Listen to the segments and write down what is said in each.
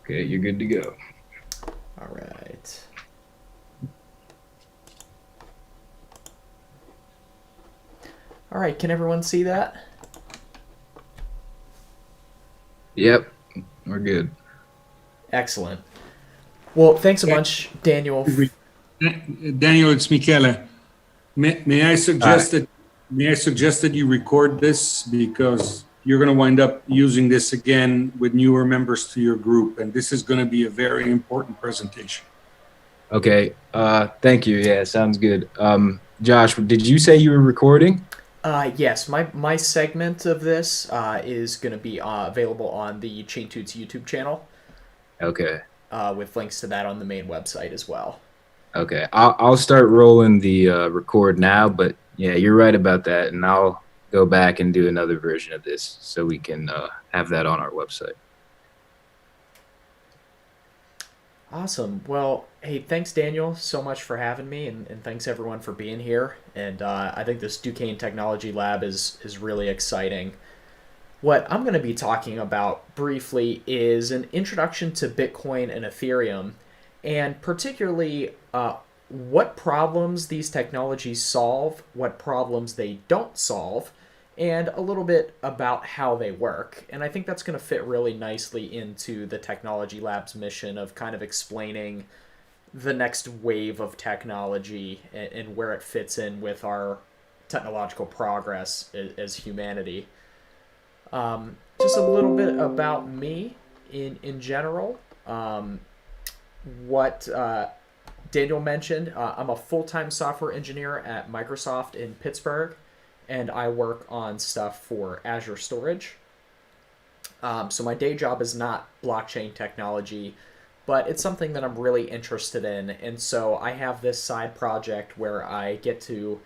Okay, you're good to go. All right. All right, can everyone see that? Yep, we're good. Excellent. Well, thanks a bunch, Daniel. Excuse me. Daniel, it's Michele. May I Hi. suggest that you record this because you're going to wind up using this again with newer members to your group, and this is going to be a very important presentation. Okay. Thank you. Yeah, sounds good. Josh, did you say you were recording? Yes, my segment of this is going to be available on the Chain Toots YouTube channel Okay. with links to that on the main website as well. Okay. I'll start rolling the record now, but yeah, you're right about that, and I'll go back and do another version of this so we can have that on our website. Awesome. Well, hey, thanks, Daniel, so much for having me, and thanks everyone for being here. And I think this Duquesne Technology Lab is really exciting. What I'm going to be talking about briefly is an introduction to Bitcoin and Ethereum, and particularly what problems these technologies solve, what problems they don't solve, and a little bit about how they work. And I think that's going to fit really nicely into the Technology Lab's mission of kind of explaining the next wave of technology and where it fits in with our technological progress as humanity. Just a little bit about me in general. What Daniel mentioned, I'm a full time software engineer at Microsoft in Pittsburgh, and I work on stuff for Azure Storage. So my day job is not blockchain technology, but it's something that I'm really interested in. And so I have this side project where I get to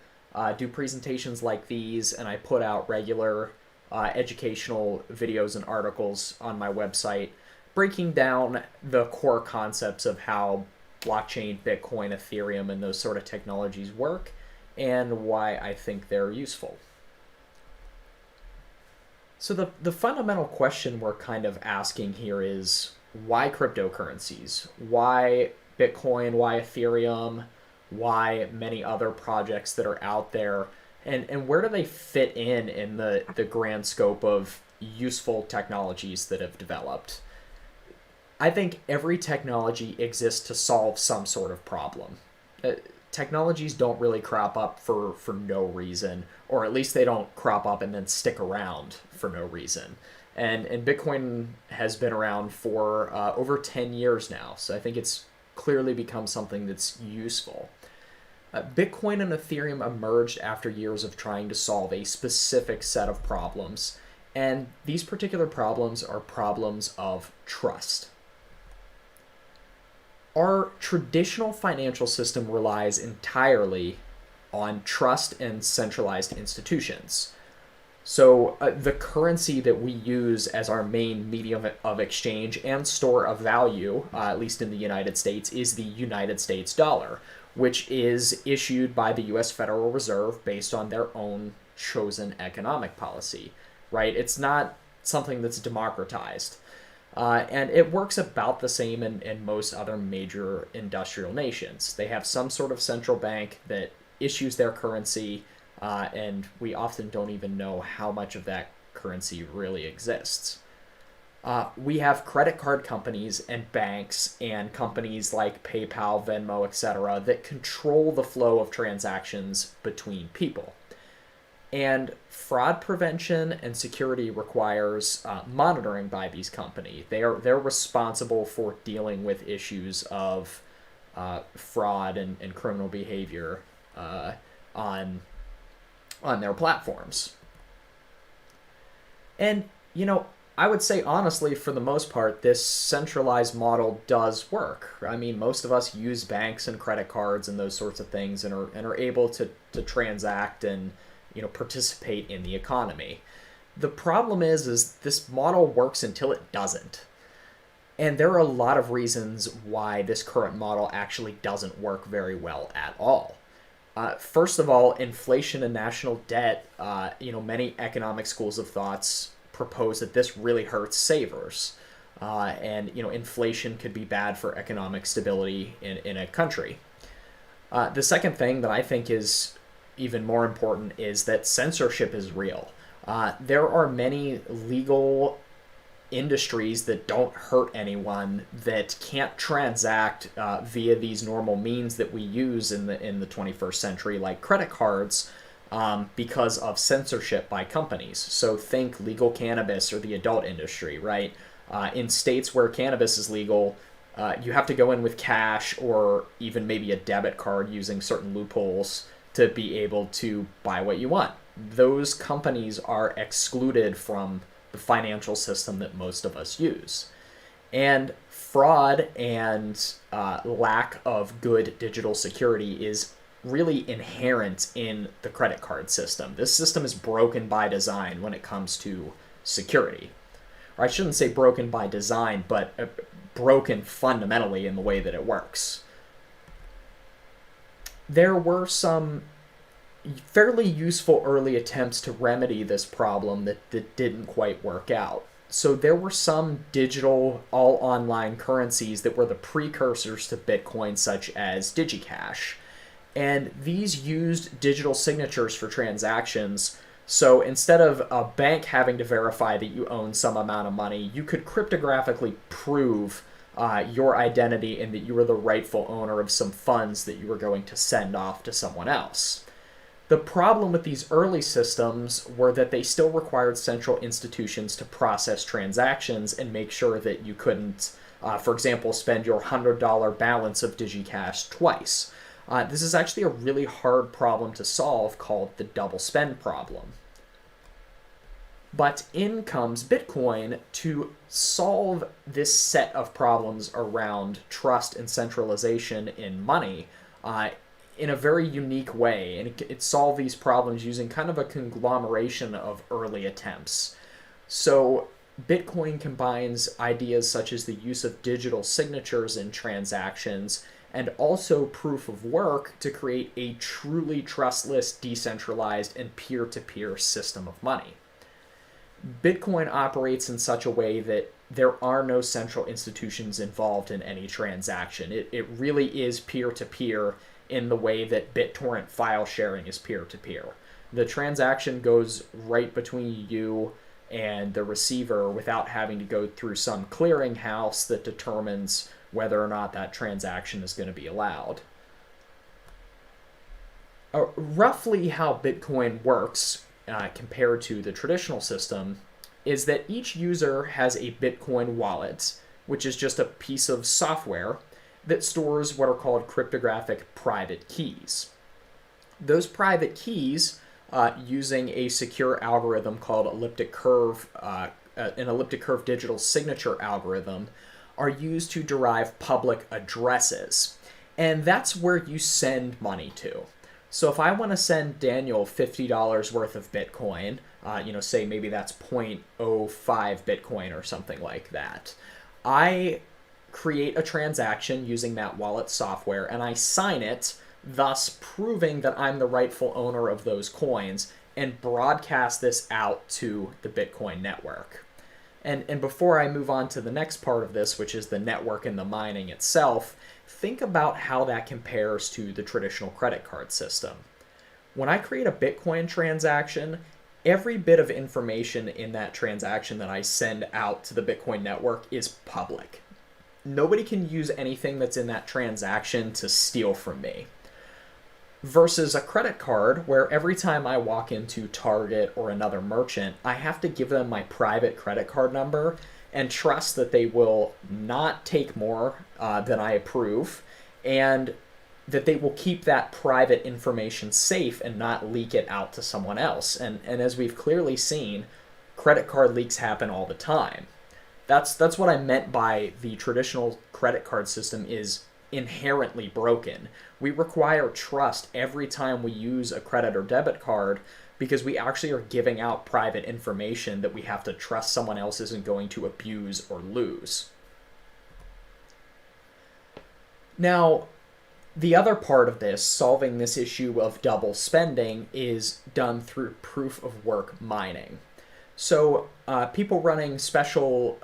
do presentations like these, and I put out regular educational videos and articles on my website breaking down the core concepts of how blockchain, Bitcoin, Ethereum, and those sort of technologies work and why I think they're useful. So the fundamental question we're kind of asking here is why cryptocurrencies? Why Bitcoin? Why Ethereum? Why many other projects that are out there? And where do they fit in the grand scope of useful technologies that have developed? I think every technology exists to solve some sort of problem. Uh, Technologies don't really crop up for no reason, or at least they don't crop up and then stick around for no reason. And Bitcoin has been around for over 10 years now, so I think it's clearly become something that's useful. Bitcoin and Ethereum emerged after years of trying to solve a specific set of problems, and these particular problems are problems of trust. Our traditional financial system relies entirely on trust and centralized institutions. So, the currency that we use as our main medium of exchange and store of value, at least in the United States, is the United States dollar, which is issued by the US Federal Reserve based on their own chosen economic policy, right? It's not something that's democratized. And it works about the same in most other major industrial nations. They have some sort of central bank that issues their currency, and we often don't even know how much of that currency really exists. We have credit card companies and banks and companies like PayPal, Venmo, etc., that control the flow of transactions between people. And fraud prevention and security requires monitoring by these companies. They're responsible for dealing with issues of fraud and criminal behavior on on their platforms. And you know, I would say honestly, for the most part, this centralized model does work. I mean, most of us use banks and credit cards and those sorts of things, and are able to transact and participate in the economy. The problem is this model works until it doesn't. And there are a lot of reasons why this current model actually doesn't work very well at all. First of all, inflation and national debt. Many economic schools of thoughts propose that this really hurts savers. and inflation could be bad for economic stability in a country. The second thing that I think is even more important is that censorship is real. There are many legal industries that don't hurt anyone, that can't transact via these normal means that we use in the 21st century, like credit cards, because of censorship by companies. So think legal cannabis or the adult industry, right? In states where cannabis is legal, you have to go in with cash or even maybe a debit card using certain loopholes to be able to buy what you want. Those companies are excluded from the financial system that most of us use. And fraud and lack of good digital security is really inherent in the credit card system. This system is broken by design when it comes to security. Or I shouldn't say broken by design, but broken fundamentally in the way that it works. There were some fairly useful early attempts to remedy this problem that didn't quite work out. So there were some digital all online currencies that were the precursors to Bitcoin, such as DigiCash. And these used digital signatures for transactions. So instead of a bank having to verify that you own some amount of money, you could cryptographically prove your identity and that you were the rightful owner of some funds that you were going to send off to someone else. The problem with these early systems were that they still required central institutions to process transactions and make sure that you couldn't, for example, spend your $100 balance of DigiCash twice. This is actually a really hard problem to solve, called the double spend problem. But in comes Bitcoin to solve this set of problems around trust and centralization in money in a very unique way. And it solved these problems using kind of a conglomeration of early attempts. So Bitcoin combines ideas such as the use of digital signatures in transactions and also proof of work to create a truly trustless, decentralized, and peer-to-peer system of money. Bitcoin operates in such a way that there are no central institutions involved in any transaction. It really is peer-to-peer in the way that BitTorrent file sharing is peer-to-peer. The transaction goes right between you and the receiver without having to go through some clearinghouse that determines whether or not that transaction is going to be allowed. Roughly how Bitcoin works compared to the traditional system is that each user has a Bitcoin wallet, which is just a piece of software that stores what are called cryptographic private keys. Those private keys, using a secure algorithm called an elliptic curve digital signature algorithm, are used to derive public addresses. And that's where you send money to. So if I want to send Daniel $50 worth of Bitcoin, say maybe that's 0.05 Bitcoin or something like that, I create a transaction using that wallet software and I sign it, thus proving that I'm the rightful owner of those coins, and broadcast this out to the Bitcoin network. And before I move on to the next part of this, which is the network and the mining itself, think about how that compares to the traditional credit card system. When I create a Bitcoin transaction, every bit of information in that transaction that I send out to the Bitcoin network is public. Nobody can use anything that's in that transaction to steal from me. Versus a credit card, where every time I walk into Target or another merchant, I have to give them my private credit card number and trust that they will not take more than I approve, and that they will keep that private information safe and not leak it out to someone else. And as we've clearly seen, credit card leaks happen all the time. That's what I meant by the traditional credit card system is inherently broken. We require trust every time we use a credit or debit card because we actually are giving out private information that we have to trust someone else isn't going to abuse or lose. Now, the other part of this, solving this issue of double spending, is done through proof of work mining. So, people running special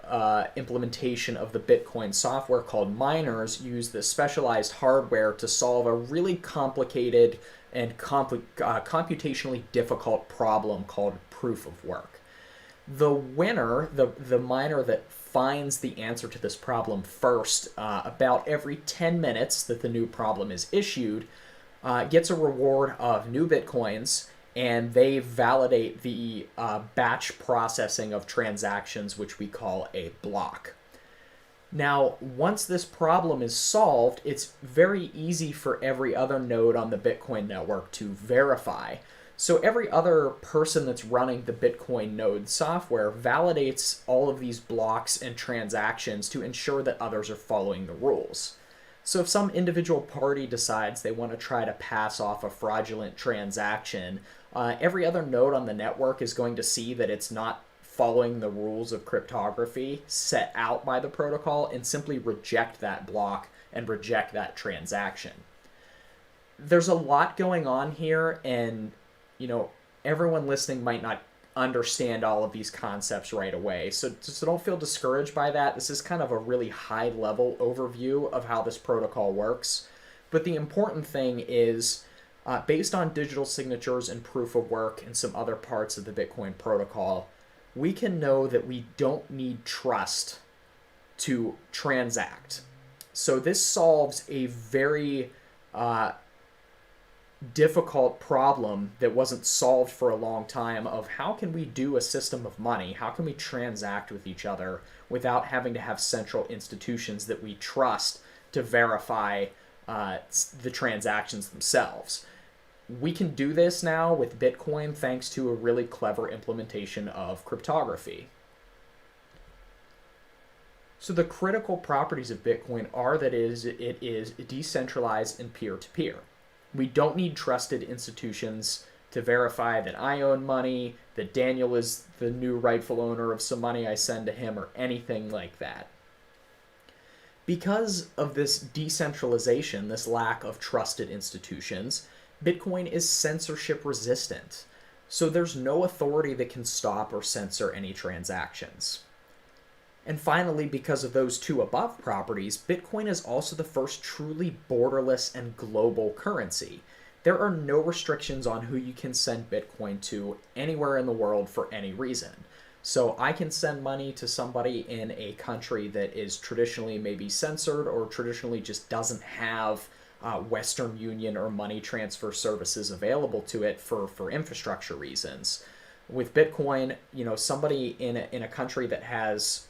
implementation of the Bitcoin software called miners use this specialized hardware to solve a really complicated and computationally difficult problem called proof of work. The winner, the miner that finds the answer to this problem first, about every 10 minutes that the new problem is issued, gets a reward of new bitcoins, and they validate the batch processing of transactions, which we call a block. Now, once this problem is solved, it's very easy for every other node on the Bitcoin network to verify. So every other person that's running the Bitcoin node software validates all of these blocks and transactions to ensure that others are following the rules. So if some individual party decides they want to try to pass off a fraudulent transaction, every other node on the network is going to see that it's not following the rules of cryptography set out by the protocol and simply reject that block and reject that transaction. There's a lot going on here, and everyone listening might not understand all of these concepts right away. So don't feel discouraged by that. This is kind of a really high level overview of how this protocol works. But the important thing is, based on digital signatures and proof of work and some other parts of the Bitcoin protocol, we can know that we don't need trust to transact. So this solves a very difficult problem that wasn't solved for a long time of how can we do a system of money? How can we transact with each other without having to have central institutions that we trust to verify the transactions themselves? We can do this now with Bitcoin thanks to a really clever implementation of cryptography. So the critical properties of Bitcoin are that it is decentralized and peer-to-peer. We don't need trusted institutions to verify that I own money, that Daniel is the new rightful owner of some money I send to him, or anything like that. Because of this decentralization, this lack of trusted institutions, Bitcoin is censorship resistant. So there's no authority that can stop or censor any transactions. And finally, because of those two above properties, Bitcoin is also the first truly borderless and global currency. There are no restrictions on who you can send Bitcoin to anywhere in the world for any reason. So I can send money to somebody in a country that is traditionally maybe censored or traditionally just doesn't have Western Union or money transfer services available to it for infrastructure reasons. With Bitcoin, somebody in a country that has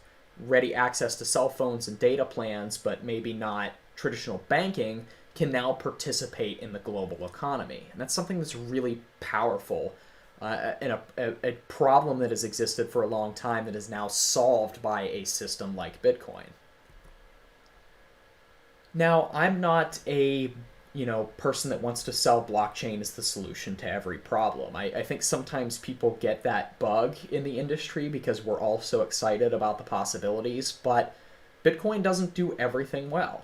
ready access to cell phones and data plans, but maybe not traditional banking, can now participate in the global economy. And that's something that's really powerful, and a problem that has existed for a long time that is now solved by a system like Bitcoin. Now, I'm not a person that wants to sell blockchain as the solution to every problem. I think sometimes people get that bug in the industry because we're all so excited about the possibilities, but Bitcoin doesn't do everything well.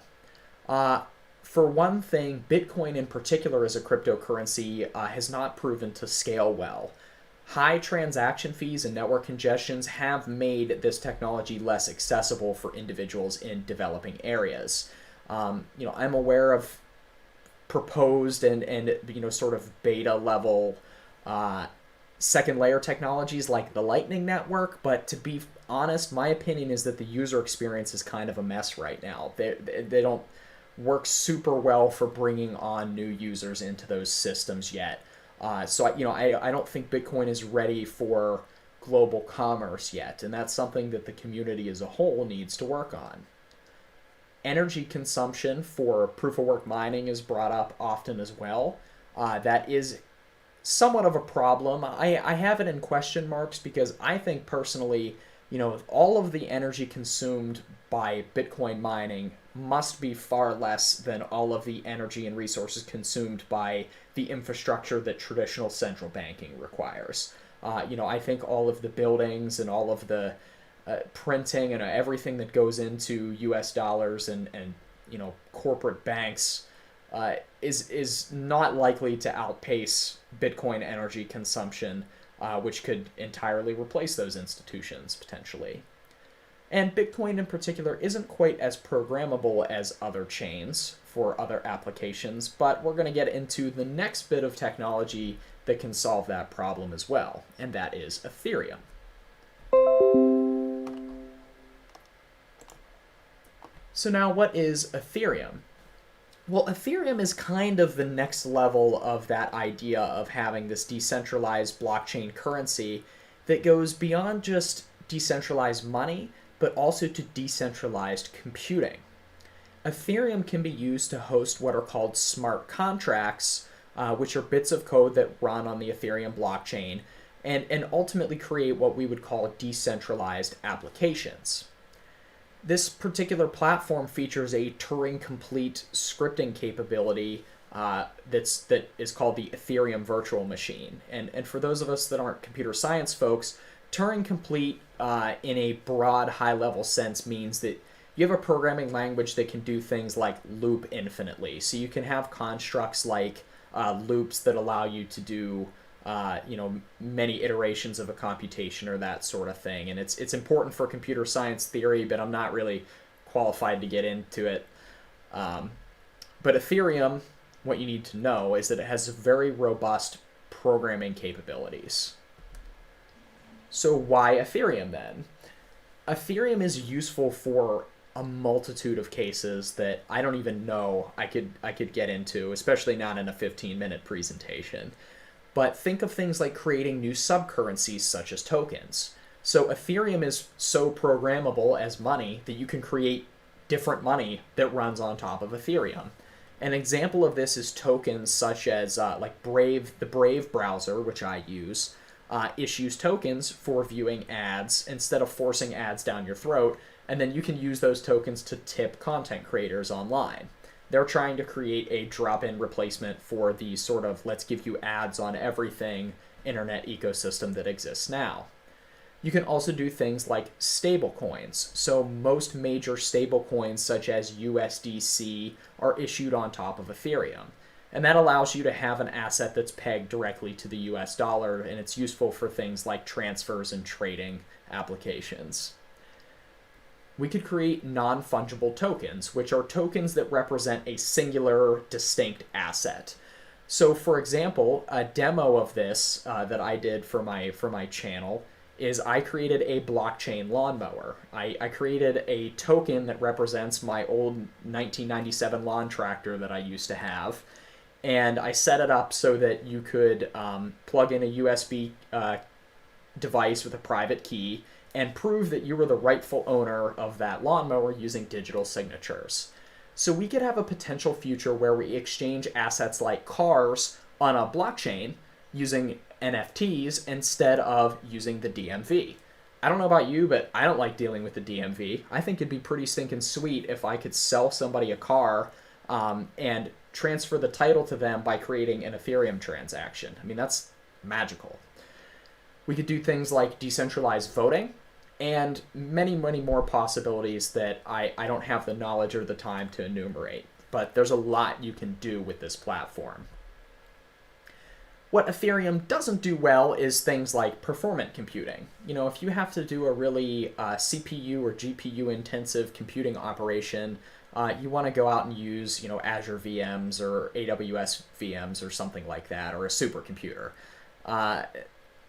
For one thing, Bitcoin in particular as a cryptocurrency has not proven to scale well. High transaction fees and network congestions have made this technology less accessible for individuals in developing areas. I'm aware of proposed and sort of beta level second layer technologies like the Lightning Network, but to be honest, my opinion is that the user experience is kind of a mess right now. They don't work super well for bringing on new users into those systems yet. So I don't think Bitcoin is ready for global commerce yet, and that's something that the community as a whole needs to work on. Energy consumption for proof of work mining is brought up often as well. That is somewhat of a problem. I have it in question marks because I think personally, all of the energy consumed by Bitcoin mining must be far less than all of the energy and resources consumed by the infrastructure that traditional central banking requires. I think all of the buildings and all of the printing and everything that goes into U.S. dollars and corporate banks is not likely to outpace Bitcoin energy consumption which could entirely replace those institutions potentially. And Bitcoin in particular isn't quite as programmable as other chains for other applications, but we're going to get into the next bit of technology that can solve that problem as well, and that is Ethereum. So now what is Ethereum? Well, Ethereum is kind of the next level of that idea of having this decentralized blockchain currency that goes beyond just decentralized money, but also to decentralized computing. Ethereum can be used to host what are called smart contracts, which are bits of code that run on the Ethereum blockchain, and ultimately create what we would call decentralized applications. This particular platform features a Turing-complete scripting capability that is called the Ethereum Virtual Machine. And for those of us that aren't computer science folks, Turing-complete in a broad, high-level sense means that you have a programming language that can do things like loop infinitely. So you can have constructs like loops that allow you to do many iterations of a computation or that sort of thing. And it's important for computer science theory, but I'm not really qualified to get into it. But Ethereum, what you need to know is that it has very robust programming capabilities. So why Ethereum then? Ethereum is useful for a multitude of cases that I don't even know I could get into, especially not in a 15-minute presentation. But think of things like creating new subcurrencies such as tokens. So Ethereum is so programmable as money that you can create different money that runs on top of Ethereum. An example of this is tokens such as like Brave, the Brave browser, which I use, issues tokens for viewing ads instead of forcing ads down your throat, and then you can use those tokens to tip content creators online. They're trying to create a drop-in replacement for the sort of let's give you ads on everything internet ecosystem that exists now. You can also do things like stablecoins. So most major stablecoins such as USDC are issued on top of Ethereum. And that allows you to have an asset that's pegged directly to the US dollar, and it's useful for things like transfers and trading applications. We could create non-fungible tokens, which are tokens that represent a singular, distinct asset. So for example, a demo of this that I did for my channel is I created a blockchain lawnmower. I created a token that represents my old 1997 lawn tractor that I used to have. And I set it up so that you could plug in a USB device with a private key and prove that you were the rightful owner of that lawnmower using digital signatures. So we could have a potential future where we exchange assets like cars on a blockchain using NFTs instead of using the DMV. I don't know about you, but I don't like dealing with the DMV. I think it'd be pretty stinking sweet if I could sell somebody a car and transfer the title to them by creating an Ethereum transaction. I mean, that's magical. We could do things like decentralized voting and many, many more possibilities that I don't have the knowledge or the time to enumerate. But there's a lot you can do with this platform. What Ethereum doesn't do well is things like performant computing. You know, if you have to do a really CPU or GPU intensive computing operation, you want to go out and use, Azure VMs or AWS VMs or something like that, or a supercomputer.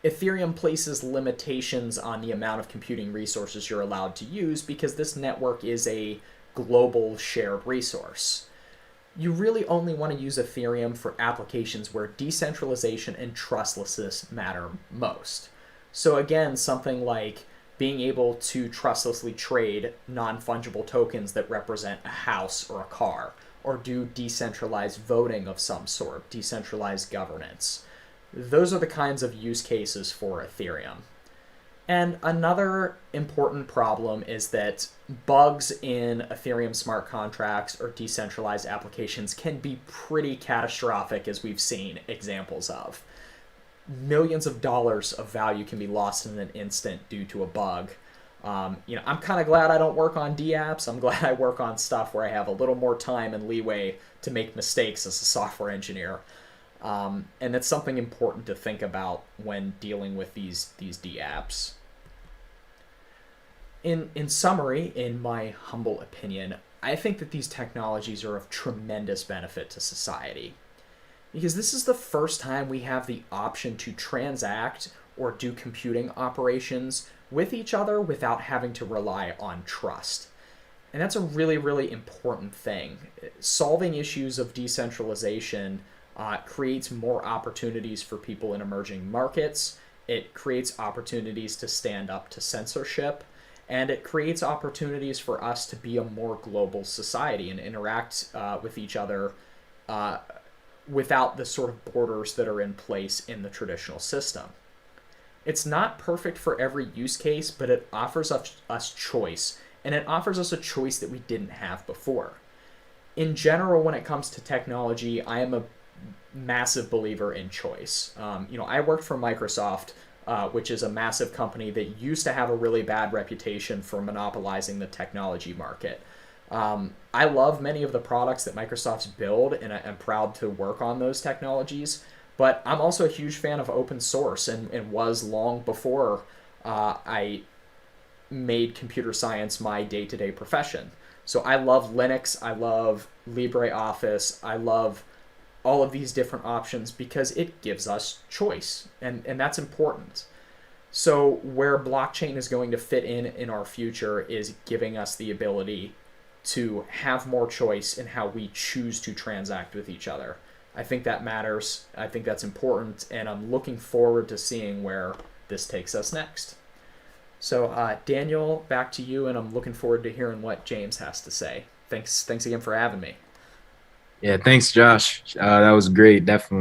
Ethereum places limitations on the amount of computing resources you're allowed to use because this network is a global shared resource. You really only want to use Ethereum for applications where decentralization and trustlessness matter most. So again, something like being able to trustlessly trade non-fungible tokens that represent a house or a car, or do decentralized voting of some sort, decentralized governance. Those are the kinds of use cases for Ethereum. And another important problem is that bugs in Ethereum smart contracts or decentralized applications can be pretty catastrophic, as we've seen examples of. Millions of dollars of value can be lost in an instant due to a bug. I'm kind of glad I don't work on DApps. I'm glad I work on stuff where I have a little more time and leeway to make mistakes as a software engineer. And that's something important to think about when dealing with these dApps. In summary, in my humble opinion, I think that these technologies are of tremendous benefit to society because this is the first time we have the option to transact or do computing operations with each other without having to rely on trust. And that's a really, really important thing. Solving issues of decentralization creates more opportunities for people in emerging markets. It creates opportunities to stand up to censorship. And it creates opportunities for us to be a more global society and interact with each other without the sort of borders that are in place in the traditional system. It's not perfect for every use case, but it offers us choice, and it offers us a choice that we didn't have before. In general, when it comes to technology, I am a massive believer in choice. I worked for Microsoft, which is a massive company that used to have a really bad reputation for monopolizing the technology market. I love many of the products that Microsoft's build, and I'm proud to work on those technologies. But I'm also a huge fan of open source and was long before I made computer science my day-to-day profession. So I love Linux, I love LibreOffice, I love all of these different options because it gives us choice, and that's important. So where blockchain is going to fit in our future is giving us the ability to have more choice in how we choose to transact with each other. I think that matters. I think that's important, and I'm looking forward to seeing where this takes us next. So, Daniel, back to you, and I'm looking forward to hearing what James has to say. Thanks again for having me. Yeah, thanks, Josh. That was great. Definitely.